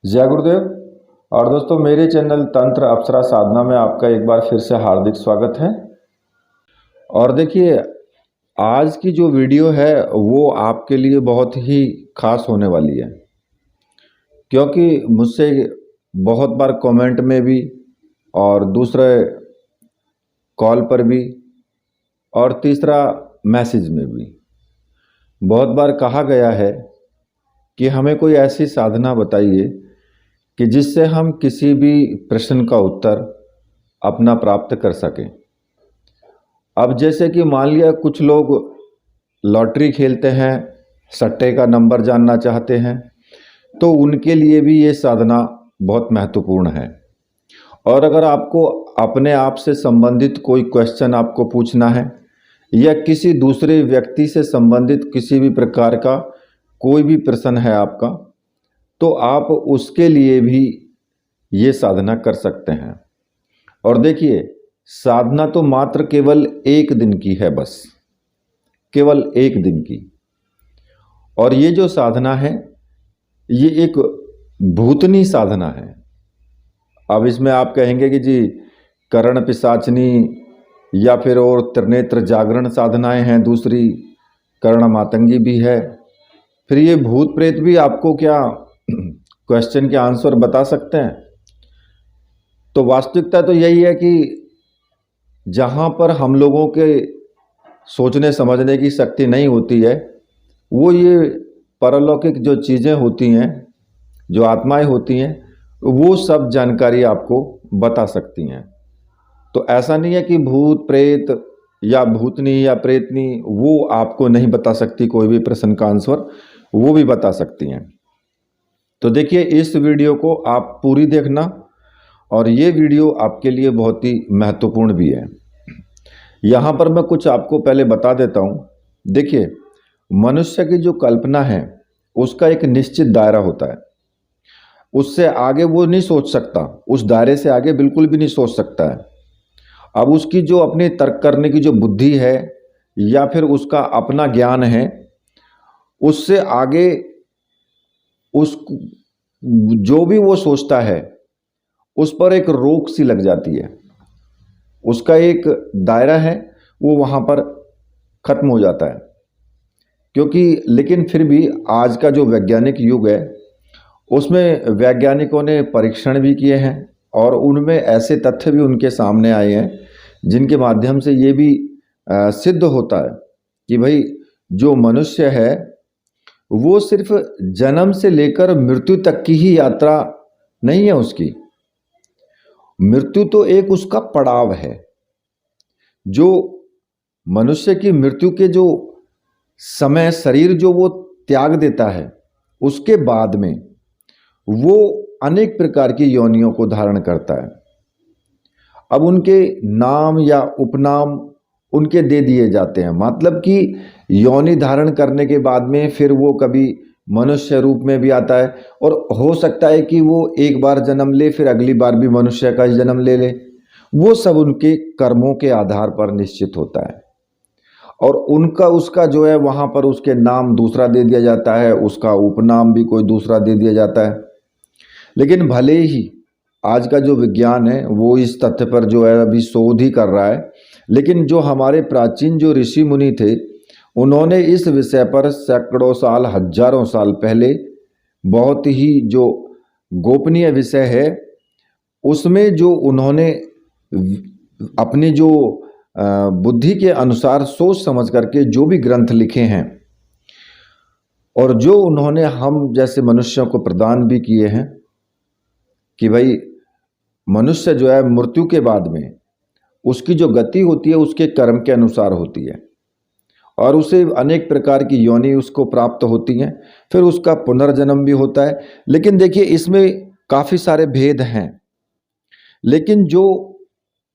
जय गुरुदेव। और दोस्तों, मेरे चैनल तंत्र अप्सरा साधना में आपका एक बार फिर से हार्दिक स्वागत है। और देखिए, आज की जो वीडियो है वो आपके लिए बहुत ही खास होने वाली है, क्योंकि मुझसे बहुत बार कमेंट में भी और दूसरे कॉल पर भी और तीसरा मैसेज में भी बहुत बार कहा गया है कि हमें कोई ऐसी साधना बताइए कि जिससे हम किसी भी प्रश्न का उत्तर अपना प्राप्त कर सकें। अब जैसे कि मान लिया कुछ लोग लॉटरी खेलते हैं, सट्टे का नंबर जानना चाहते हैं, तो उनके लिए भी ये साधना बहुत महत्वपूर्ण है। और अगर आपको अपने आप से संबंधित कोई क्वेश्चन आपको पूछना है या किसी दूसरे व्यक्ति से संबंधित किसी भी प्रकार का कोई भी प्रश्न है आपका, तो आप उसके लिए भी ये साधना कर सकते हैं। और देखिए, साधना तो मात्र केवल एक दिन की है, बस केवल एक दिन की। और ये जो साधना है ये एक भूतनी साधना है। अब इसमें आप कहेंगे कि जी करण पिशाचनी या फिर और त्रिनेत्र जागरण साधनाएं हैं, दूसरी कर्ण मातंगी भी है, फिर ये भूत प्रेत भी आपको क्या क्वेश्चन के आंसर बता सकते हैं? तो वास्तविकता तो यही है कि जहाँ पर हम लोगों के सोचने समझने की शक्ति नहीं होती है, वो ये परलौकिक जो चीज़ें होती हैं, जो आत्माएं होती हैं, वो सब जानकारी आपको बता सकती हैं। तो ऐसा नहीं है कि भूत प्रेत या भूतनी या प्रेतनी वो आपको नहीं बता सकती, कोई भी प्रश्न का आंसर वो भी बता सकती हैं। तो देखिए, इस वीडियो को आप पूरी देखना, और ये वीडियो आपके लिए बहुत ही महत्वपूर्ण भी है। यहाँ पर मैं कुछ आपको पहले बता देता हूँ। देखिए, मनुष्य की जो कल्पना है उसका एक निश्चित दायरा होता है, उससे आगे वो नहीं सोच सकता, उस दायरे से आगे बिल्कुल भी नहीं सोच सकता है। अब उसकी जो अपनी तर्क करने की जो बुद्धि है या फिर उसका अपना ज्ञान है, उससे आगे उस जो भी वो सोचता है उस पर एक रोक सी लग जाती है, उसका एक दायरा है वो वहाँ पर खत्म हो जाता है। क्योंकि लेकिन फिर भी आज का जो वैज्ञानिक युग है उसमें वैज्ञानिकों ने परीक्षण भी किए हैं और उनमें ऐसे तथ्य भी उनके सामने आए हैं जिनके माध्यम से ये भी सिद्ध होता है कि भाई जो मनुष्य है वो सिर्फ जन्म से लेकर मृत्यु तक की ही यात्रा नहीं है उसकी। मृत्यु तो एक उसका पड़ाव है। जो मनुष्य की मृत्यु के जो समय शरीर जो वो त्याग देता है, उसके बाद में वो अनेक प्रकार की योनियों को धारण करता है। अब उनके नाम या उपनाम उनके दे दिए जाते हैं, मतलब कि योनि धारण करने के बाद में फिर वो कभी मनुष्य रूप में भी आता है, और हो सकता है कि वो एक बार जन्म ले फिर अगली बार भी मनुष्य का जन्म ले ले। वो सब उनके कर्मों के आधार पर निश्चित होता है, और उनका उसका जो है वहाँ पर उसके नाम दूसरा दे दिया जाता है, उसका उपनाम भी कोई दूसरा दे दिया जाता है। लेकिन भले ही आज का जो विज्ञान है वो इस तथ्य पर जो है अभी शोध ही कर रहा है, लेकिन जो हमारे प्राचीन जो ऋषि मुनि थे उन्होंने इस विषय पर सैकड़ों साल, हजारों साल पहले बहुत ही जो गोपनीय विषय है उसमें जो उन्होंने अपनी जो बुद्धि के अनुसार सोच समझ करके जो भी ग्रंथ लिखे हैं और जो उन्होंने हम जैसे मनुष्यों को प्रदान भी किए हैं कि भाई मनुष्य जो है मृत्यु के बाद में उसकी जो गति होती है उसके कर्म के अनुसार होती है, और उसे अनेक प्रकार की योनि उसको प्राप्त होती हैं, फिर उसका पुनर्जन्म भी होता है। लेकिन देखिए, इसमें काफ़ी सारे भेद हैं, लेकिन जो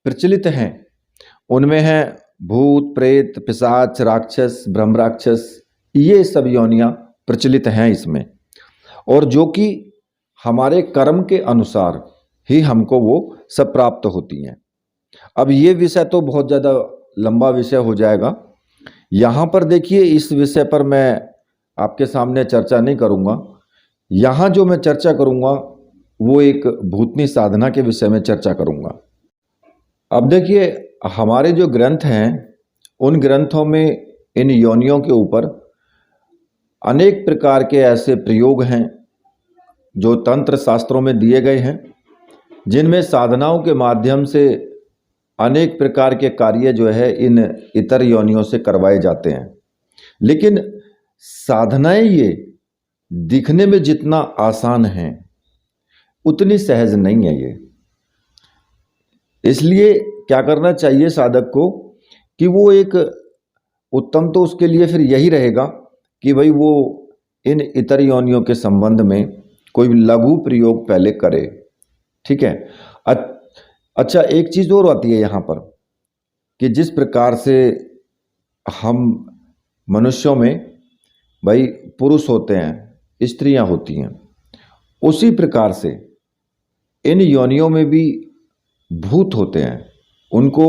प्रचलित हैं उनमें हैं भूत प्रेत पिशाच राक्षस ब्रह्म राक्षस, ये सब योनियाँ प्रचलित हैं इसमें, और जो कि हमारे कर्म के अनुसार ही हमको वो सब प्राप्त होती हैं। अब ये विषय तो बहुत ज़्यादा लंबा विषय हो जाएगा। यहाँ पर देखिए, इस विषय पर मैं आपके सामने चर्चा नहीं करूँगा। यहाँ जो मैं चर्चा करूँगा वो एक भूतनी साधना के विषय में चर्चा करूंगा। अब देखिए, हमारे जो ग्रंथ हैं उन ग्रंथों में इन योनियों के ऊपर अनेक प्रकार के ऐसे प्रयोग हैं जो तंत्र शास्त्रों में दिए गए हैं, जिनमें साधनाओं के माध्यम से अनेक प्रकार के कार्य जो है इन इतर योनियों से करवाए जाते हैं। लेकिन साधनाएं ये दिखने में जितना आसान है उतनी सहज नहीं है ये। इसलिए क्या करना चाहिए साधक को कि वो एक उत्तम तो उसके लिए फिर यही रहेगा कि भाई वो इन इतर योनियों के संबंध में कोई लघु प्रयोग पहले करे। ठीक है। अच्छा, एक चीज़ और आती है यहाँ पर कि जिस प्रकार से हम मनुष्यों में भाई पुरुष होते हैं, स्त्रियां होती हैं, उसी प्रकार से इन योनियों में भी भूत होते हैं, उनको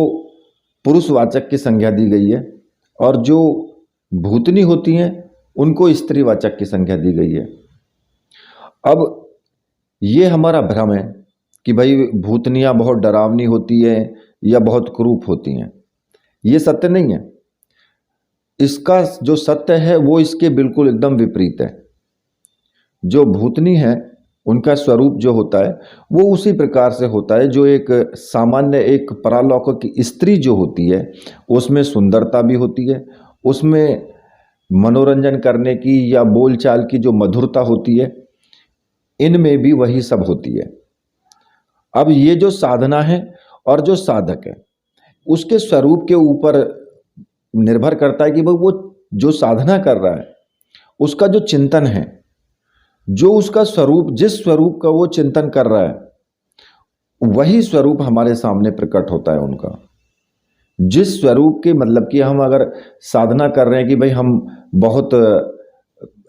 पुरुषवाचक की संज्ञा दी गई है, और जो भूतनी होती हैं उनको स्त्रीवाचक की संज्ञा दी गई है। अब ये हमारा भ्रम है कि भाई भूतनियाँ बहुत डरावनी होती है या बहुत क्रूप होती हैं। ये सत्य नहीं है। इसका जो सत्य है वो इसके बिल्कुल एकदम विपरीत है। जो भूतनी है उनका स्वरूप जो होता है वो उसी प्रकार से होता है जो एक सामान्य एक परालौकिक स्त्री जो होती है, उसमें सुंदरता भी होती है, उसमें मनोरंजन करने की या बोलचाल की जो मधुरता होती है, इनमें भी वही सब होती है। अब ये जो साधना है और जो साधक है उसके स्वरूप के ऊपर निर्भर करता है कि भाई वो जो साधना कर रहा है उसका जो चिंतन है, जो उसका स्वरूप, जिस स्वरूप का वो चिंतन कर रहा है वही स्वरूप हमारे सामने प्रकट होता है उनका। जिस स्वरूप के मतलब कि हम अगर साधना कर रहे हैं कि भाई हम बहुत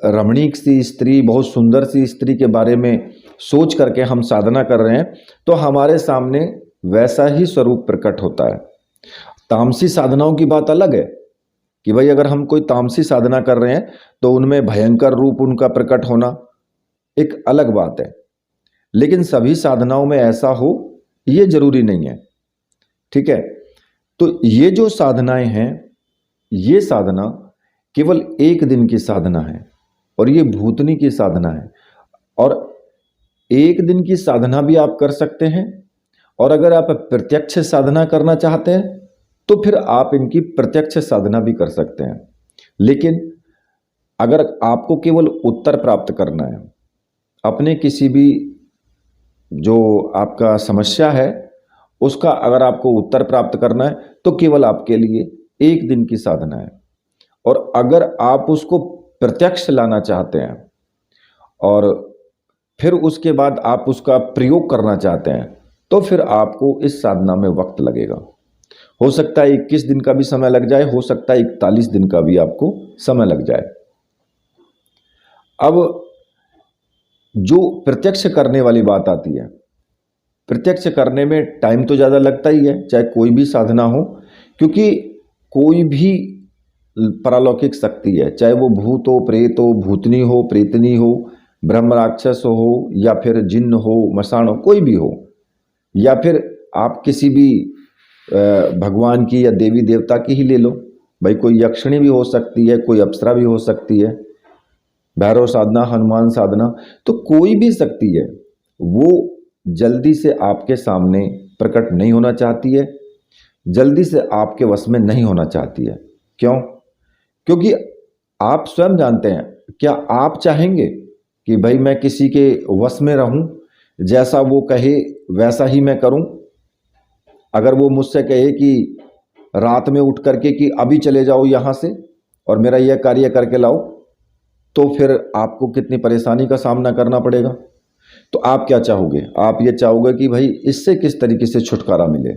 रमणीक सी स्त्री, बहुत सुंदर सी स्त्री के बारे में सोच करके हम साधना कर रहे हैं तो हमारे सामने वैसा ही स्वरूप प्रकट होता है। तामसी साधनाओं की बात अलग है कि भाई अगर हम कोई तामसी साधना कर रहे हैं तो उनमें भयंकर रूप उनका प्रकट होना एक अलग बात है। लेकिन सभी साधनाओं में ऐसा हो ये जरूरी नहीं है। ठीक है। तो ये जो साधनाएं हैं, ये साधना केवल एक दिन की साधना है और ये भूतनी की साधना है। और एक दिन की साधना भी आप कर सकते हैं, और अगर आप प्रत्यक्ष साधना करना चाहते हैं तो फिर आप इनकी प्रत्यक्ष साधना भी कर सकते हैं। लेकिन अगर आपको केवल उत्तर प्राप्त करना है, अपने किसी भी जो आपका समस्या है उसका अगर आपको उत्तर प्राप्त करना है तो केवल आपके लिए एक दिन की साधना है। और अगर आप उसको प्रत्यक्ष लाना चाहते हैं और फिर उसके बाद आप उसका प्रयोग करना चाहते हैं तो फिर आपको इस साधना में वक्त लगेगा। हो सकता है 21 दिन का भी समय लग जाए, हो सकता है 41 दिन का भी आपको समय लग जाए। अब जो प्रत्यक्ष करने वाली बात आती है, प्रत्यक्ष करने में टाइम तो ज़्यादा लगता ही है, चाहे कोई भी साधना हो, क्योंकि कोई भी पारलौकिक शक्ति है, चाहे वो भूत हो, प्रेत हो, भूतनी हो, प्रेतनी हो, ब्रह्म राक्षस हो, या फिर जिन्न हो, मसान हो, कोई भी हो, या फिर आप किसी भी भगवान की या देवी देवता की ही ले लो। भाई कोई यक्षिणी भी हो सकती है, कोई अप्सरा भी हो सकती है, भैरव साधना, हनुमान साधना, तो कोई भी शक्ति है वो जल्दी से आपके सामने प्रकट नहीं होना चाहती है, जल्दी से आपके वश में नहीं होना चाहती है। क्यों? क्योंकि आप स्वयं जानते हैं, क्या आप चाहेंगे कि भाई मैं किसी के वश में रहूं, जैसा वो कहे वैसा ही मैं करूं? अगर वो मुझसे कहे कि रात में उठ करके कि अभी चले जाओ यहाँ से और मेरा यह कार्य करके लाओ, तो फिर आपको कितनी परेशानी का सामना करना पड़ेगा। तो आप क्या चाहोगे? आप ये चाहोगे कि भाई इससे किस तरीके से छुटकारा मिले।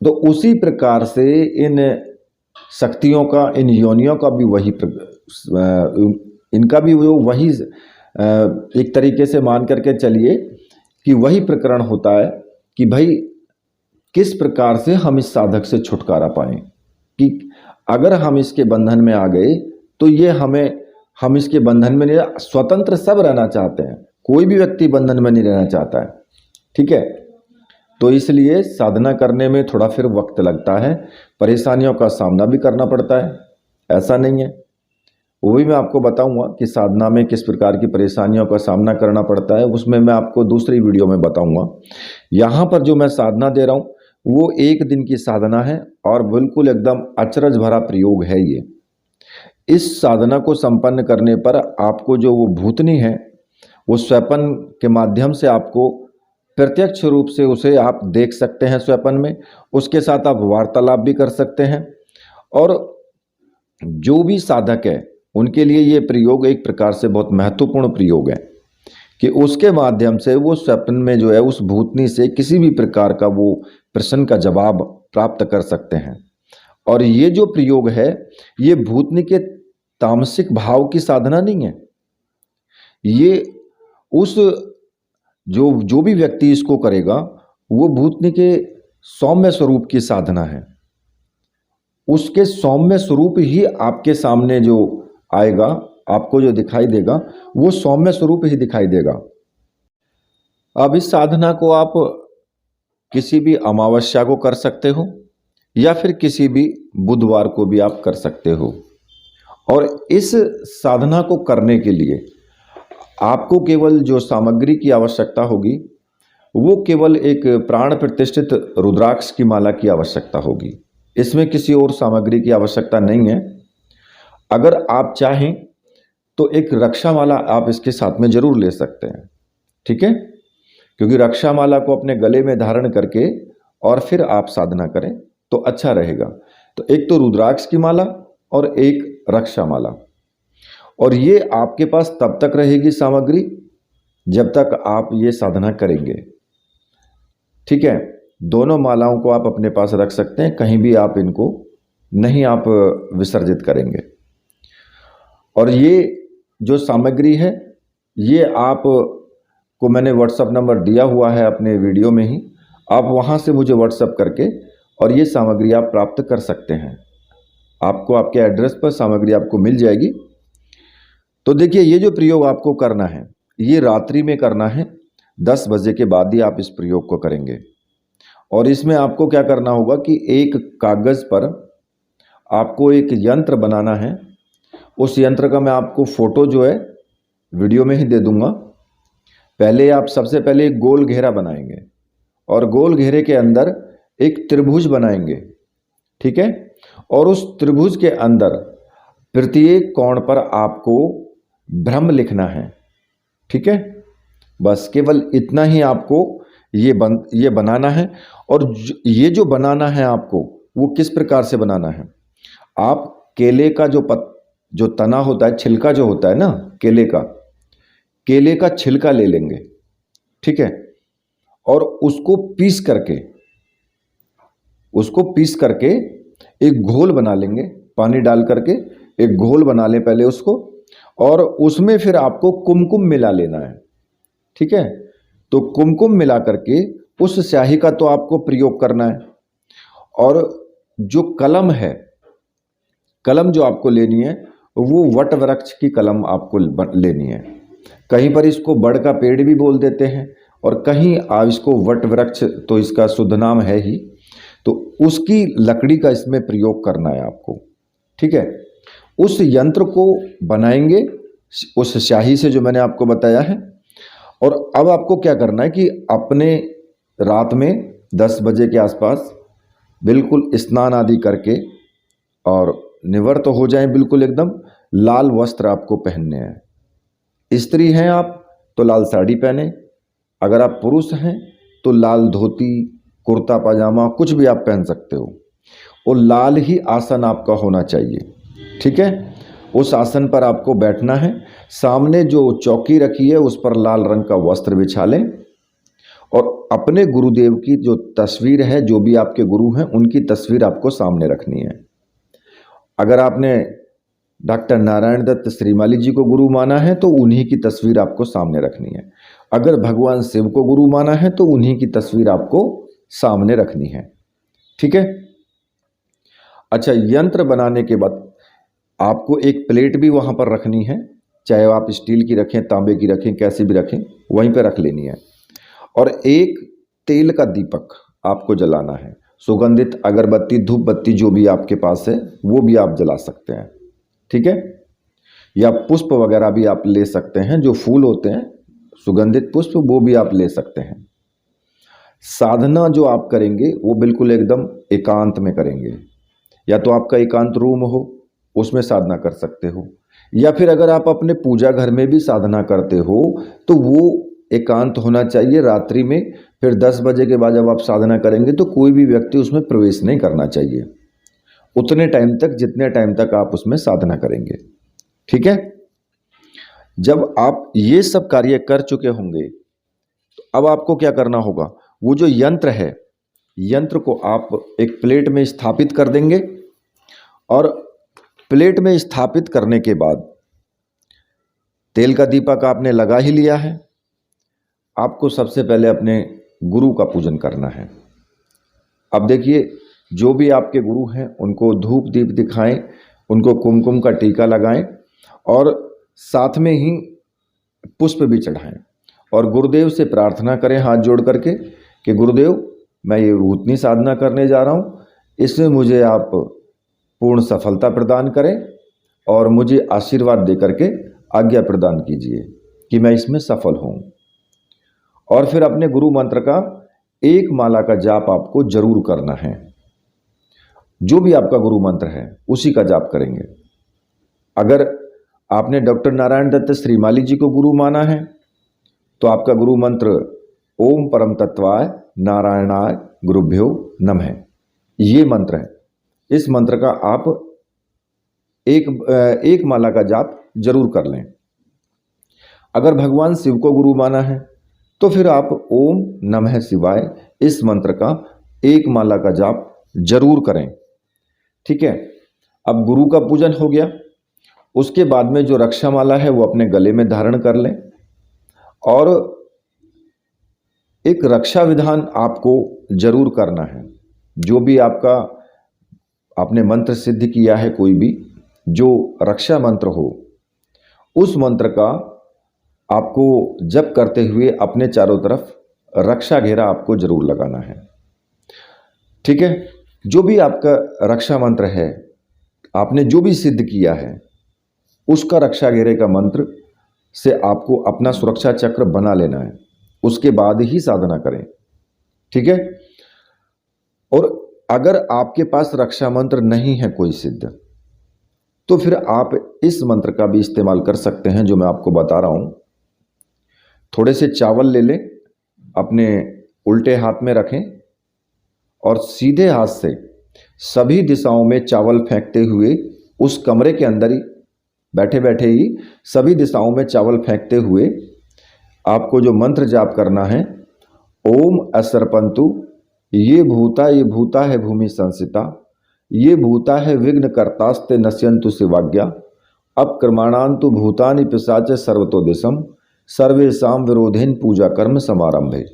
तो उसी प्रकार से इन शक्तियों का, इन योनियों का भी वही, इनका भी वो वही एक तरीके से मान करके चलिए कि वही प्रकरण होता है कि भाई किस प्रकार से हम इस साधक से छुटकारा पाएं। कि अगर हम इसके बंधन में आ गए तो ये हम इसके बंधन में नहीं, स्वतंत्र सब रहना चाहते हैं, कोई भी व्यक्ति बंधन में नहीं रहना चाहता है, ठीक है। तो इसलिए साधना करने में थोड़ा फिर वक्त लगता है, परेशानियों का सामना भी करना पड़ता है, ऐसा नहीं है। वो भी मैं आपको बताऊंगा कि साधना में किस प्रकार की परेशानियों का सामना करना पड़ता है, उसमें मैं आपको दूसरी वीडियो में बताऊंगा। यहाँ पर जो मैं साधना दे रहा हूँ वो 1 दिन की साधना है और बिल्कुल एकदम अचरज भरा प्रयोग है ये। इस साधना को संपन्न करने पर आपको जो वो भूतनी है वो स्वप्न के माध्यम से आपको प्रत्यक्ष रूप से उसे आप देख सकते हैं स्वप्न में, उसके साथ आप वार्तालाप भी कर सकते हैं। और जो भी साधक है उनके लिए ये प्रयोग एक प्रकार से बहुत महत्वपूर्ण प्रयोग है कि उसके माध्यम से वो स्वप्न में जो है उस भूतनी से किसी भी प्रकार का वो प्रश्न का जवाब प्राप्त कर सकते हैं। और ये जो प्रयोग है ये भूतनी के तामसिक भाव की साधना नहीं है, ये उस जो भी व्यक्ति इसको करेगा वो भूतनी के सौम्य स्वरूप की साधना है। उसके सौम्य स्वरूप ही आपके सामने जो आएगा, आपको जो दिखाई देगा वो सौम्य स्वरूप ही दिखाई देगा। अब इस साधना को आप किसी भी अमावस्या को कर सकते हो या फिर किसी भी बुधवार को भी आप कर सकते हो। और इस साधना को करने के लिए आपको केवल जो सामग्री की आवश्यकता होगी वो केवल एक प्राण प्रतिष्ठित रुद्राक्ष की माला की आवश्यकता होगी, इसमें किसी और सामग्री की आवश्यकता नहीं है। अगर आप चाहें तो एक रक्षा माला आप इसके साथ में जरूर ले सकते हैं, ठीक है, क्योंकि रक्षा माला को अपने गले में धारण करके और फिर आप साधना करें तो अच्छा रहेगा। तो एक तो रुद्राक्ष की माला और एक रक्षा माला, और ये आपके पास तब तक रहेगी सामग्री जब तक आप ये साधना करेंगे, ठीक है। दोनों मालाओं को आप अपने पास रख सकते हैं, कहीं भी आप इनको नहीं आप विसर्जित करेंगे। और ये जो सामग्री है ये आप को मैंने व्हाट्सएप नंबर दिया हुआ है अपने वीडियो में ही, आप वहाँ से मुझे व्हाट्सएप करके और ये सामग्री आप प्राप्त कर सकते हैं। आपको आपके एड्रेस पर सामग्री आपको मिल जाएगी। तो देखिए ये जो प्रयोग आपको करना है ये रात्रि में करना है, 10 बजे के बाद ही आप इस प्रयोग को करेंगे। और इसमें आपको क्या करना होगा कि एक कागज़ पर आपको एक यंत्र बनाना है। उस यंत्र का मैं आपको फोटो जो है वीडियो में ही दे दूंगा। पहले आप सबसे पहले एक गोल घेरा बनाएंगे और गोल घेरे के अंदर एक त्रिभुज बनाएंगे, ठीक है। और उस त्रिभुज के अंदर प्रत्येक कोण पर आपको ब्रह्म लिखना है, ठीक है। बस केवल इतना ही आपको ये बनाना है। और ये जो बनाना है आपको वो किस प्रकार से बनाना है, आप केले का जो तना होता है, छिलका जो होता है ना केले का छिलका ले लेंगे, ठीक है। और उसको पीस करके एक घोल बना लेंगे, पानी डाल करके एक घोल बना लें पहले उसको, और उसमें फिर आपको कुमकुम मिला लेना है, ठीक है। तो कुमकुम मिला करके उस स्याही का तो आपको प्रयोग करना है। और जो कलम है, कलम जो आपको लेनी है वो वट वृक्ष की कलम आपको लेनी है। कहीं पर इसको बड़ का पेड़ भी बोल देते हैं और कहीं इसको वट वृक्ष, तो इसका शुद्ध नाम है ही, तो उसकी लकड़ी का इसमें प्रयोग करना है आपको, ठीक है। उस यंत्र को बनाएंगे उस स्याही से जो मैंने आपको बताया है। और अब आपको क्या करना है कि अपने रात में 10 बजे के आसपास बिल्कुल स्नान आदि करके और निवृत्त हो जाएं, बिल्कुल एकदम लाल वस्त्र आपको पहनने हैं। स्त्री हैं आप तो लाल साड़ी पहने, अगर आप पुरुष हैं तो लाल धोती, कुर्ता पाजामा कुछ भी आप पहन सकते हो। और लाल ही आसन आपका होना चाहिए, ठीक है। उस आसन पर आपको बैठना है, सामने जो चौकी रखी है उस पर लाल रंग का वस्त्र बिछा लें और अपने गुरुदेव की जो तस्वीर है, जो भी आपके गुरु हैं उनकी तस्वीर आपको सामने रखनी है। अगर आपने डॉक्टर नारायण दत्त श्रीमाली जी को गुरु माना है तो उन्हीं की तस्वीर आपको सामने रखनी है। अगर भगवान शिव को गुरु माना है तो उन्हीं की तस्वीर आपको सामने रखनी है, ठीक है। अच्छा, यंत्र बनाने के बाद आपको एक प्लेट भी वहां पर रखनी है चाहे आप स्टील की रखें, तांबे की रखें, कैसी भी रखें, वहीं पे रख लेनी है। और एक तेल का दीपक आपको जलाना है। सुगंधित अगरबत्ती, धूप बत्ती जो भी आपके पास है वो भी आप जला सकते हैं, ठीक है। या पुष्प वगैरह भी आप ले सकते हैं, जो फूल होते हैं सुगंधित पुष्प, वो भी आप ले सकते हैं। साधना जो आप करेंगे वो बिल्कुल एकदम एकांत में करेंगे। या तो आपका एकांत रूम हो, उसमें साधना कर सकते हो, या फिर अगर आप अपने पूजा घर में भी साधना करते हो तो वो एकांत होना चाहिए रात्रि में। फिर 10 बजे के बाद जब आप साधना करेंगे तो कोई भी व्यक्ति उसमें प्रवेश नहीं करना चाहिए, उतने टाइम तक जितने टाइम तक आप उसमें साधना करेंगे, ठीक है। जब आप ये सब कार्य कर चुके होंगे तो अब आपको क्या करना होगा, वो जो यंत्र है, यंत्र को आप एक प्लेट में स्थापित कर देंगे। और प्लेट में स्थापित करने के बाद तेल का दीपक आपने लगा ही लिया है। आपको सबसे पहले अपने गुरु का पूजन करना है। अब देखिए, जो भी आपके गुरु हैं उनको धूप दीप दिखाएं, उनको कुमकुम का टीका लगाएं और साथ में ही पुष्प भी चढ़ाएं। और गुरुदेव से प्रार्थना करें हाथ जोड़ करके कि गुरुदेव, मैं ये उतनी साधना करने जा रहा हूँ, इसमें मुझे आप पूर्ण सफलता प्रदान करें और मुझे आशीर्वाद दे करके आज्ञा प्रदान कीजिए कि मैं इसमें सफल हूँ। और फिर अपने गुरु मंत्र का एक माला का जाप आपको जरूर करना है। जो भी आपका गुरु मंत्र है उसी का जाप करेंगे। अगर आपने डॉक्टर नारायण दत्त श्रीमाली जी को गुरु माना है तो आपका गुरु मंत्र ओम परम तत्वाय नारायणाय गुरुभ्यो नमः, ये मंत्र है। इस मंत्र का आप एक माला का जाप जरूर कर लें। अगर भगवान शिव को गुरु माना है तो फिर आप ओम नमः शिवाय इस मंत्र का एक माला का जाप जरूर करें, ठीक है। अब गुरु का पूजन हो गया, उसके बाद में जो रक्षा माला है वो अपने गले में धारण कर लें। और एक रक्षा विधान आपको जरूर करना है। जो भी आपका आपने मंत्र सिद्ध किया है, कोई भी जो रक्षा मंत्र हो, उस मंत्र का आपको जप करते हुए अपने चारों तरफ रक्षा घेरा आपको जरूर लगाना है, ठीक है। जो भी आपका रक्षा मंत्र है, आपने जो भी सिद्ध किया है, उसका रक्षा घेरे का मंत्र से आपको अपना सुरक्षा चक्र बना लेना है। उसके बाद ही साधना करें, ठीक है। और अगर आपके पास रक्षा मंत्र नहीं है कोई सिद्ध, तो फिर आप इस मंत्र का भी इस्तेमाल कर सकते हैं जो मैं आपको बता रहा हूं। थोड़े से चावल ले लें, अपने उल्टे हाथ में रखें और सीधे हाथ से सभी दिशाओं में चावल फेंकते हुए उस कमरे के अंदर ही बैठे बैठे ही सभी दिशाओं में चावल फेंकते हुए आपको जो मंत्र जाप करना है, ओम असर्पंतु ये भूता है भूमि संसिता, ये भूता है विघ्न कर्तास्ते नश्यंतु शिवाज्ञा, अब क्रमाणांतु भूतानि पिशाच सर्वतो दिशम सर्वेशाम विरोधेन पूजा कर्म समारंभे।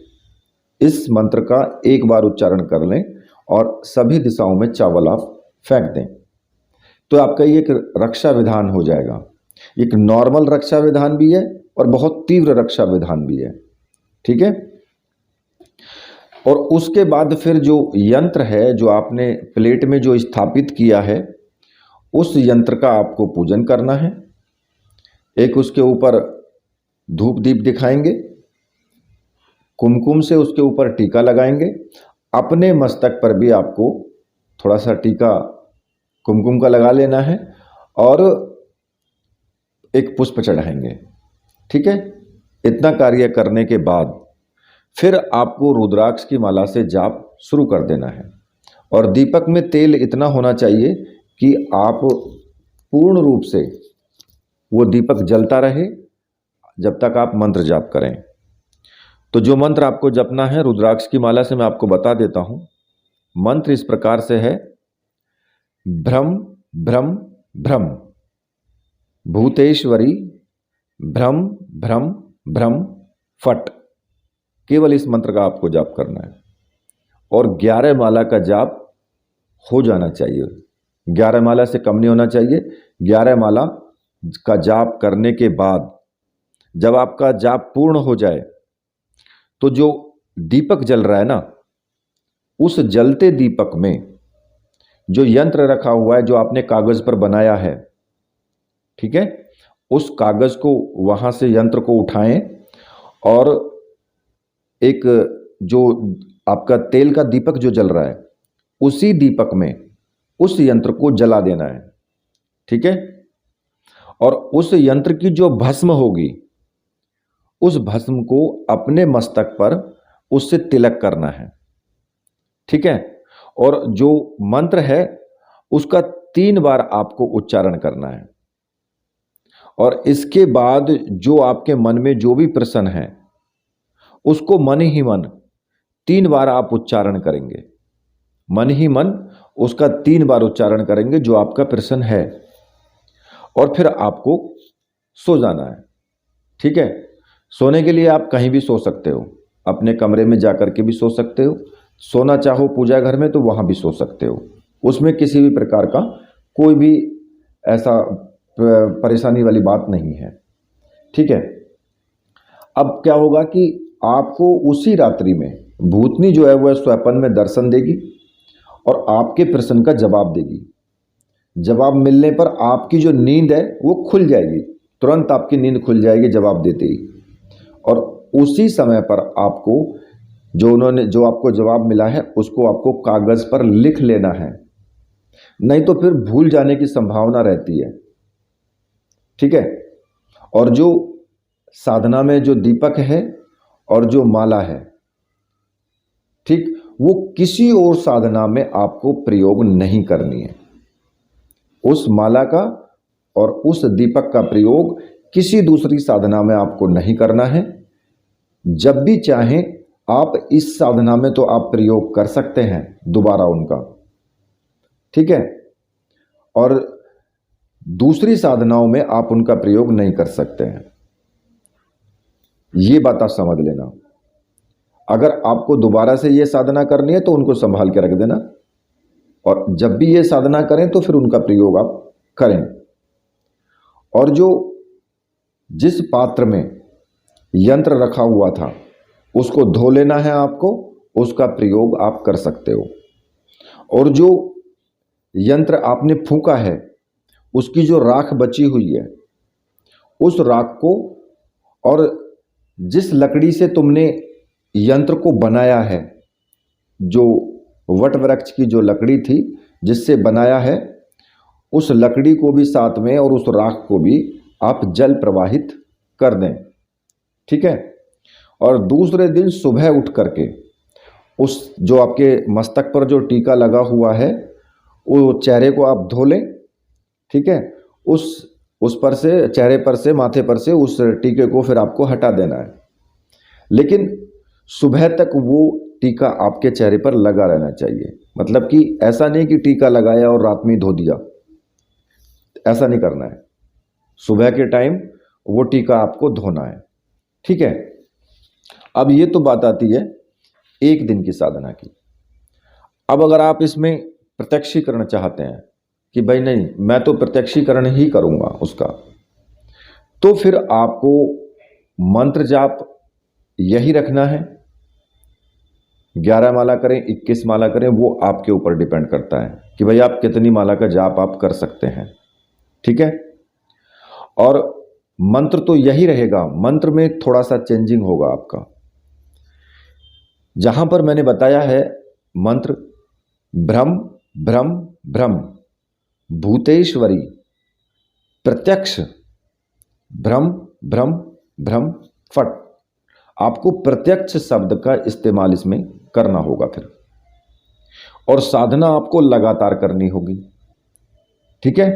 इस मंत्र का एक बार उच्चारण कर लें और सभी दिशाओं में चावल आप फेंक दें, तो आपका ये एक रक्षा विधान हो जाएगा। एक नॉर्मल रक्षा विधान भी है और बहुत तीव्र रक्षा विधान भी है, ठीक है। और उसके बाद फिर जो यंत्र है, जो आपने प्लेट में जो स्थापित किया है, उस यंत्र का आपको पूजन करना है। एक उसके ऊपर धूप दीप दिखाएंगे, कुमकुम से उसके ऊपर टीका लगाएंगे। अपने मस्तक पर भी आपको थोड़ा सा टीका कुमकुम का लगा लेना है और एक पुष्प चढ़ाएंगे, ठीक है। इतना कार्य करने के बाद फिर आपको रुद्राक्ष की माला से जाप शुरू कर देना है। और दीपक में तेल इतना होना चाहिए कि आप पूर्ण रूप से वो दीपक जलता रहे जब तक आप मंत्र जाप करें। तो जो मंत्र आपको जपना है रुद्राक्ष की माला से मैं आपको बता देता हूं। मंत्र इस प्रकार से है, भ्रम भ्रम भ्रम भूतेश्वरी भ्रम भ्रम भ्रम फट। केवल इस मंत्र का आपको जाप करना है और 11 माला का जाप हो जाना चाहिए। 11 माला से कम नहीं होना चाहिए। 11 माला का जाप करने के बाद जब आपका जाप पूर्ण हो जाए तो जो दीपक जल रहा है ना, उस जलते दीपक में जो यंत्र रखा हुआ है जो आपने कागज पर बनाया है, ठीक है, उस कागज को वहां से यंत्र को उठाएं और एक जो आपका तेल का दीपक जो जल रहा है उसी दीपक में उस यंत्र को जला देना है, ठीक है। और उस यंत्र की जो भस्म होगी उस भस्म को अपने मस्तक पर उससे तिलक करना है, ठीक है। और जो मंत्र है उसका 3 बार आपको उच्चारण करना है। और इसके बाद जो आपके मन में जो भी प्रश्न है उसको मन ही मन 3 बार आप उच्चारण करेंगे, मन ही मन उसका 3 बार उच्चारण करेंगे जो आपका प्रश्न है, और फिर आपको सो जाना है, ठीक है। सोने के लिए आप कहीं भी सो सकते हो, अपने कमरे में जाकर के भी सो सकते हो, सोना चाहो पूजा घर में तो वहां भी सो सकते हो, उसमें किसी भी प्रकार का कोई भी ऐसा परेशानी वाली बात नहीं है, ठीक है। अब क्या होगा कि आपको उसी रात्रि में भूतनी जो है वह स्वप्न में दर्शन देगी और आपके प्रश्न का जवाब देगी। जवाब मिलने पर आपकी जो नींद है वो खुल जाएगी, तुरंत आपकी नींद खुल जाएगी जवाब देते ही। और उसी समय पर आपको जो आपको जवाब मिला है उसको आपको कागज पर लिख लेना है, नहीं तो फिर भूल जाने की संभावना रहती है, ठीक है। और जो साधना में जो दीपक है और जो माला है, ठीक, वो किसी और साधना में आपको प्रयोग नहीं करनी है। उस माला का और उस दीपक का प्रयोग किसी दूसरी साधना में आपको नहीं करना है। जब भी चाहें आप इस साधना में तो आप प्रयोग कर सकते हैं दोबारा उनका, ठीक है, और दूसरी साधनाओं में आप उनका प्रयोग नहीं कर सकते हैं। ये बात आप समझ लेना। अगर आपको दोबारा से ये साधना करनी है तो उनको संभाल के रख देना, और जब भी ये साधना करें तो फिर उनका प्रयोग आप करें। और जिस पात्र में यंत्र रखा हुआ था उसको धो लेना है आपको, उसका प्रयोग आप कर सकते हो। और जो यंत्र आपने फूंका है उसकी जो राख बची हुई है उस राख को, और जिस लकड़ी से तुमने यंत्र को बनाया है, जो वट वृक्ष की जो लकड़ी थी जिससे बनाया है, उस लकड़ी को भी साथ में और उस राख को भी आप जल प्रवाहित कर दें, ठीक है। और दूसरे दिन सुबह उठ करके उस जो आपके मस्तक पर जो टीका लगा हुआ है वो चेहरे को आप धो लें, ठीक है। उस पर से, चेहरे पर से, माथे पर से उस टीके को फिर आपको हटा देना है, लेकिन सुबह तक वो टीका आपके चेहरे पर लगा रहना चाहिए। मतलब कि ऐसा नहीं कि टीका लगाया और रात में धो दिया, ऐसा नहीं करना है। सुबह के टाइम वो टीका आपको धोना है, ठीक है। अब ये तो बात आती है एक दिन की साधना की। अब अगर आप इसमें प्रत्यक्षीकरण चाहते हैं कि भाई नहीं मैं तो प्रत्यक्षीकरण ही करूंगा उसका, तो फिर आपको मंत्र जाप यही रखना है। 11 माला करें, 21 माला करें, वो आपके ऊपर डिपेंड करता है कि भाई आप कितनी माला का जाप आप कर सकते हैं, ठीक है। और मंत्र तो यही रहेगा, मंत्र में थोड़ा सा चेंजिंग होगा आपका। जहां पर मैंने बताया है मंत्र भ्रम भ्रम भ्रम भूतेश्वरी प्रत्यक्ष भ्रम भ्रम भ्रम फट, आपको प्रत्यक्ष शब्द का इस्तेमाल इसमें करना होगा फिर, और साधना आपको लगातार करनी होगी, ठीक है।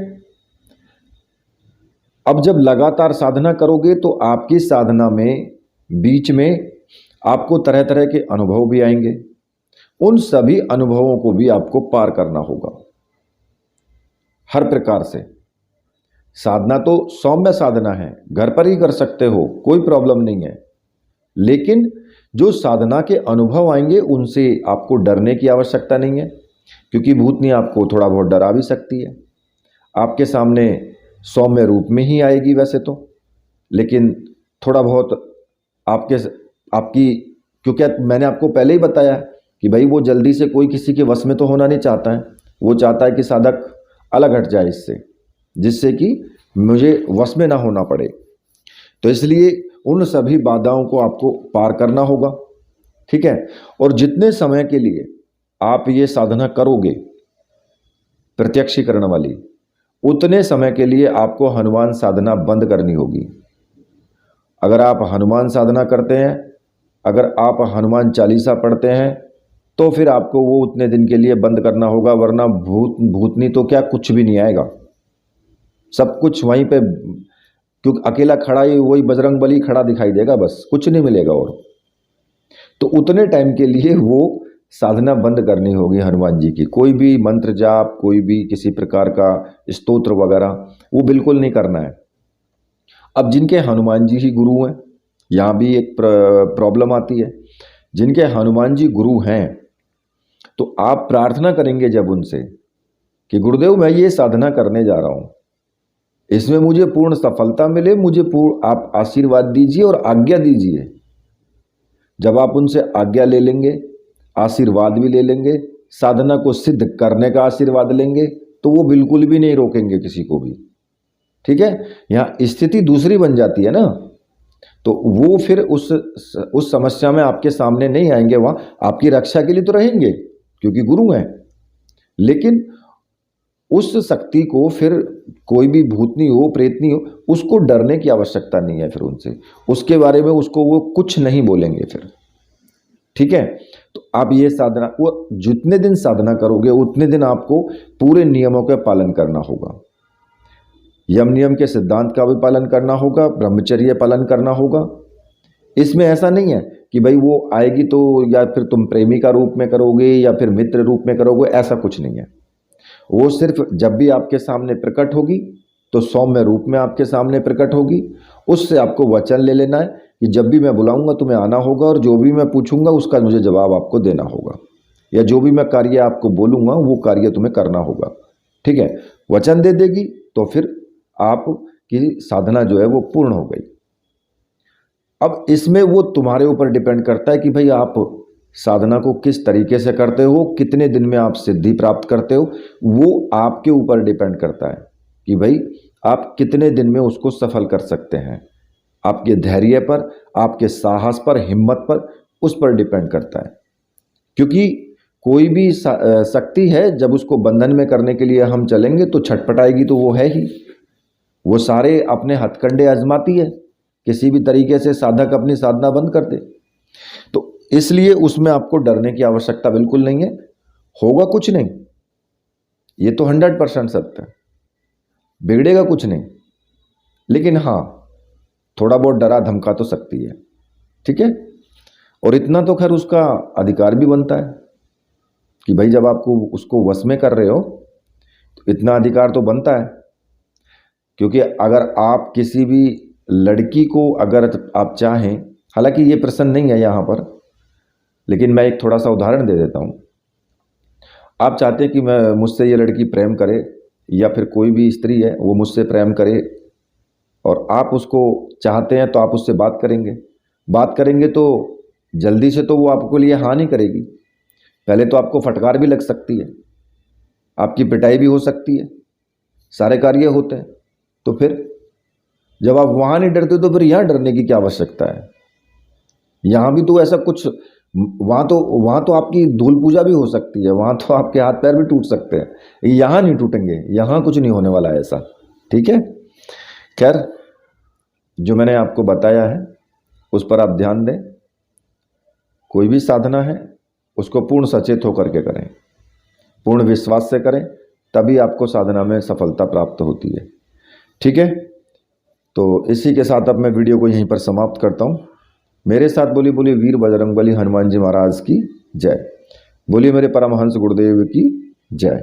अब जब लगातार साधना करोगे तो आपकी साधना में बीच में आपको तरह तरह के अनुभव भी आएंगे, उन सभी अनुभवों को भी आपको पार करना होगा हर प्रकार से। साधना तो सौम्य साधना है, घर पर ही कर सकते हो, कोई प्रॉब्लम नहीं है, लेकिन जो साधना के अनुभव आएंगे उनसे आपको डरने की आवश्यकता नहीं है, क्योंकि भूतनी आपको थोड़ा बहुत डरा भी सकती है। आपके सामने सौम्य रूप में ही आएगी वैसे तो, लेकिन थोड़ा बहुत आपकी, क्योंकि मैंने आपको पहले ही बताया कि भाई वो जल्दी से कोई किसी के वश में तो होना नहीं चाहता है, वो चाहता है कि साधक अलग हट जाए इससे, जिससे कि मुझे वश में ना होना पड़े। तो इसलिए उन सभी बाधाओं को आपको पार करना होगा, ठीक है। और जितने समय के लिए आप ये साधना करोगे प्रत्यक्षीकरण वाली, उतने समय के लिए आपको हनुमान साधना बंद करनी होगी। अगर आप हनुमान साधना करते हैं, अगर आप हनुमान चालीसा पढ़ते हैं, तो फिर आपको वो उतने दिन के लिए बंद करना होगा, वरना भूतनी तो क्या कुछ भी नहीं आएगा, सब कुछ वहीं पे, क्योंकि अकेला खड़ा ही वही बजरंग बली खड़ा दिखाई देगा, बस कुछ नहीं मिलेगा। और तो उतने टाइम के लिए वो साधना बंद करनी होगी हनुमान जी की। कोई भी मंत्र जाप, कोई भी किसी प्रकार का स्तोत्र वगैरह वो बिल्कुल नहीं करना है। अब जिनके हनुमान जी ही गुरु हैं, यहाँ भी एक प्रॉब्लम आती है, जिनके हनुमान जी गुरु हैं तो आप प्रार्थना करेंगे जब उनसे कि गुरुदेव मैं ये साधना करने जा रहा हूँ, इसमें मुझे पूर्ण सफलता मिले, मुझे पूर्ण आप आशीर्वाद दीजिए और आज्ञा दीजिए। जब आप उनसे आज्ञा ले लेंगे, आशीर्वाद भी ले लेंगे, साधना को सिद्ध करने का आशीर्वाद लेंगे, तो वो बिल्कुल भी नहीं रोकेंगे किसी को भी, ठीक है। यहाँ स्थिति दूसरी बन जाती है ना, तो वो फिर उस समस्या में आपके सामने नहीं आएंगे, वहां आपकी रक्षा के लिए तो रहेंगे क्योंकि गुरु हैं, लेकिन उस शक्ति को फिर कोई भी भूतनी हो, प्रेतनी हो, उसको डरने की आवश्यकता नहीं है। फिर उनसे उसके बारे में उसको वो कुछ नहीं बोलेंगे फिर, ठीक है। तो आप ये साधना, वो जितने दिन साधना करोगे उतने दिन आपको पूरे नियमों का पालन करना होगा, यम नियम के सिद्धांत का भी पालन करना होगा, ब्रह्मचर्य पालन करना होगा। इसमें ऐसा नहीं है कि भाई वो आएगी तो या फिर तुम प्रेमी का रूप में करोगे या फिर मित्र रूप में करोगे, ऐसा कुछ नहीं है। वो सिर्फ जब भी आपके सामने प्रकट होगी तो सौम्य रूप में आपके सामने प्रकट होगी। उससे आपको वचन ले लेना है कि जब भी मैं बुलाऊंगा तुम्हें आना होगा और जो भी मैं पूछूंगा उसका मुझे जवाब आपको देना होगा, या जो भी मैं कार्य आपको बोलूंगा वो कार्य तुम्हें करना होगा, ठीक है। वचन दे देगी तो फिर आपकी साधना जो है वो पूर्ण हो गई। अब इसमें वो तुम्हारे ऊपर डिपेंड करता है कि भाई आप साधना को किस तरीके से करते हो, कितने दिन में आप सिद्धि प्राप्त करते हो, वो आपके ऊपर डिपेंड करता है कि भाई आप कितने दिन में उसको सफल कर सकते हैं। आपके धैर्य पर, आपके साहस पर, हिम्मत पर, उस पर डिपेंड करता है। क्योंकि कोई भी शक्ति है जब उसको बंधन में करने के लिए हम चलेंगे तो छटपटाएगी, तो वो है ही, वो सारे अपने हथकंडे आजमाती है, किसी भी तरीके से साधक अपनी साधना बंद कर दे। तो इसलिए उसमें आपको डरने की आवश्यकता बिल्कुल नहीं है, होगा कुछ नहीं, ये तो 100% सत्य है, बिगड़ेगा कुछ नहीं, लेकिन हाँ थोड़ा बहुत डरा धमका तो सकती है, ठीक है। और इतना तो खैर उसका अधिकार भी बनता है कि भाई जब आपको उसको वश में कर रहे हो तो इतना अधिकार तो बनता है। क्योंकि अगर आप किसी भी लड़की को अगर आप चाहें, हालांकि ये प्रश्न नहीं है यहाँ पर, लेकिन मैं एक थोड़ा सा उदाहरण दे देता हूँ। आप चाहते हैं कि मैं मुझसे ये लड़की प्रेम करे, या फिर कोई भी स्त्री है वो मुझसे प्रेम करे, और आप उसको चाहते हैं तो आप उससे बात करेंगे तो जल्दी से तो वो आपको लिए हाँ नहीं करेगी, पहले तो आपको फटकार भी लग सकती है, आपकी पिटाई भी हो सकती है, सारे कार्य होते हैं। तो फिर जब आप वहाँ नहीं डरते तो फिर यहाँ डरने की क्या आवश्यकता है। यहाँ भी तो ऐसा कुछ, वहाँ तो आपकी धूल पूजा भी हो सकती है, वहाँ तो आपके हाथ पैर भी टूट सकते हैं, यहाँ नहीं टूटेंगे, यहाँ कुछ नहीं होने वाला है ऐसा, ठीक है। खैर जो मैंने आपको बताया है उस पर आप ध्यान दें। कोई भी साधना है उसको पूर्ण सचेत होकर के करें, पूर्ण विश्वास से करें, तभी आपको साधना में सफलता प्राप्त होती है, ठीक है। तो इसी के साथ अब मैं वीडियो को यहीं पर समाप्त करता हूँ। मेरे साथ बोली वीर बजरंगबली हनुमान जी महाराज की जय, बोलिए मेरे परमहंस गुरुदेव की जय।